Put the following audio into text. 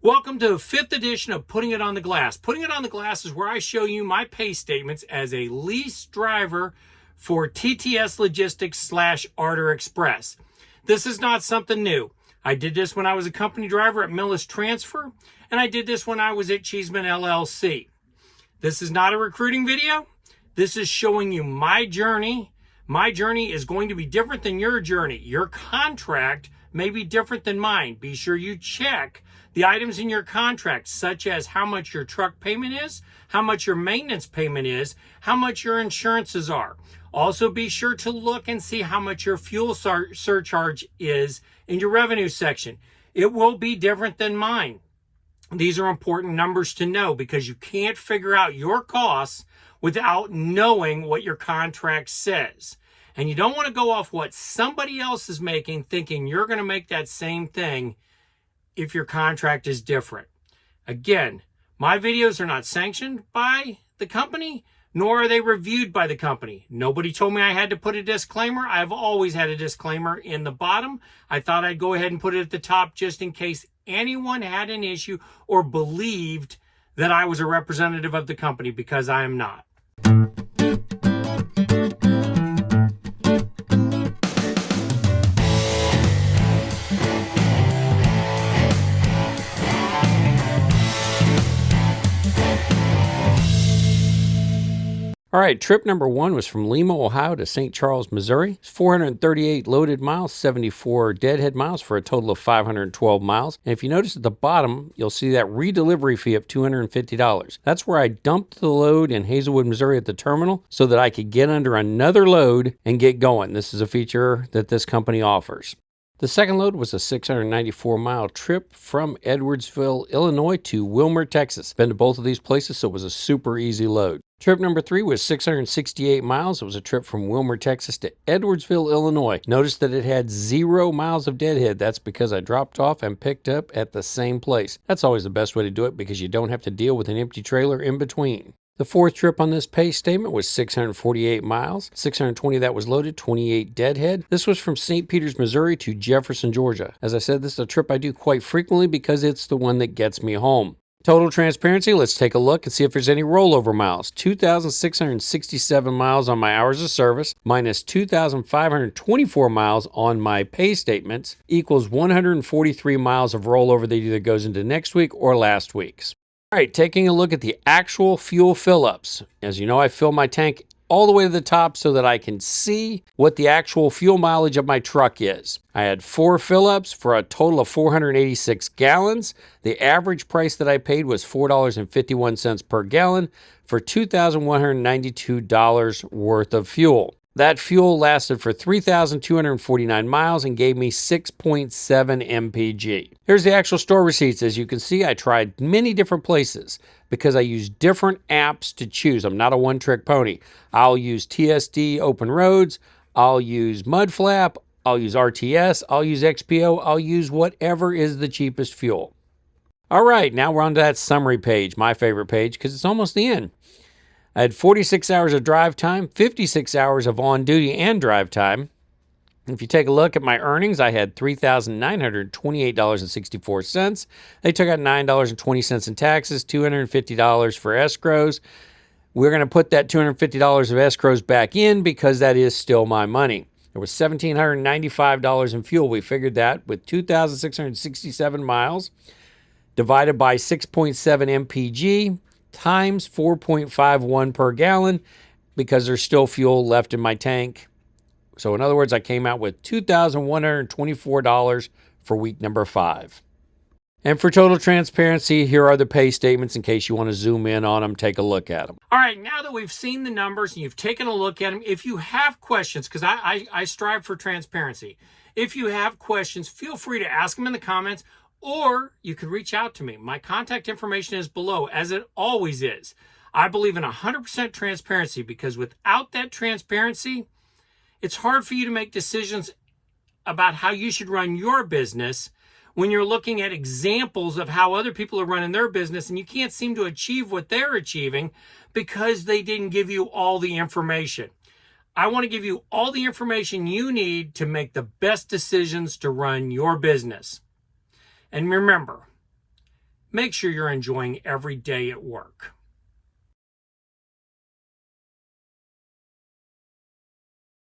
Welcome to the 5th edition of Putting It on the Glass. Putting It on the Glass is where I show you my pay statements as a lease driver for TTS Logistics / Artur Express. This is not something new. I did this when I was a company driver at Millis Transfer, and I did this when I was at Cheeseman LLC. This is not a recruiting video. This is showing you my journey. My journey is going to be different than your journey. Your contract may be different than mine. Be sure you check the items in your contract, such as how much your truck payment is, how much your maintenance payment is, how much your insurances are. Also be sure to look and see how much your fuel surcharge is in your revenue section. It will be different than mine. These are important numbers to know because you can't figure out your costs without knowing what your contract says. And you don't want to go off what somebody else is making, thinking you're going to make that same thing if your contract is different. Again, my videos are not sanctioned by the company, nor are they reviewed by the company. Nobody told me I had to put a disclaimer. I've always had a disclaimer in the bottom. I thought I'd go ahead and put it at the top just in case anyone had an issue or believed that I was a representative of the company, because I am not. All right, trip number 1 was from Lima, Ohio to St. Charles, Missouri. It's 438 loaded miles, 74 deadhead miles for a total of 512 miles. And if you notice at the bottom, you'll see that redelivery fee of $250. That's where I dumped the load in Hazelwood, Missouri at the terminal so that I could get under another load and get going. This is a feature that this company offers. The second load was a 694-mile trip from Edwardsville, Illinois to Wilmer, Texas. Been to both of these places, so it was a super easy load. Trip number 3 was 668 miles. It was a trip from Wilmer, Texas to Edwardsville, Illinois. Notice that it had 0 miles of deadhead. That's because I dropped off and picked up at the same place. That's always the best way to do it because you don't have to deal with an empty trailer in between. The fourth trip on this pay statement was 648 miles. 620 of that was loaded, 28 deadhead. This was from St. Peters, Missouri to Jefferson, Georgia. As I said, this is a trip I do quite frequently because it's the one that gets me home. Total transparency, let's take a look and see if there's any rollover miles. 2,667 miles on my hours of service minus 2,524 miles on my pay statements equals 143 miles of rollover that either goes into next week or last week's. All right, taking a look at the actual fuel fill-ups. As you know, I fill my tank all the way to the top so that I can see what the actual fuel mileage of my truck is. I had 4 fill-ups for a total of 486 gallons. The average price that I paid was $4.51 per gallon for $2,192 worth of fuel. That fuel lasted for 3,249 miles and gave me 6.7 mpg. Here's the actual store receipts. As you can see, I tried many different places because I use different apps to choose. I'm not a one-trick pony. I'll use TSD Open Roads, I'll use Mudflap, I'll use RTS, I'll use XPO, I'll use whatever is the cheapest fuel. All right, now we're on to that summary page, my favorite page, because it's almost the end. I had 46 hours of drive time, 56 hours of on-duty and drive time. If you take a look at my earnings, I had $3,928.64. They took out $9.20 in taxes, $250 for escrows. We're going to put that $250 of escrows back in because that is still my money. There was $1,795 in fuel. We figured that with 2,667 miles divided by 6.7 mpg. Times 4.51 per gallon because there's still fuel left in my tank. So in other words, I came out with $2,124 for week number 5. And for total transparency, here are the pay statements in case you want to zoom in on them, take a look at them. All right, now that we've seen the numbers and you've taken a look at them, if you have questions, because I strive for transparency, if you have questions, feel free to ask them in the comments. Or you can reach out to me. My contact information is below, as it always is. I believe in 100% transparency because without that transparency, it's hard for you to make decisions about how you should run your business when you're looking at examples of how other people are running their business and you can't seem to achieve what they're achieving because they didn't give you all the information. I want to give you all the information you need to make the best decisions to run your business. And remember, make sure you're enjoying every day at work.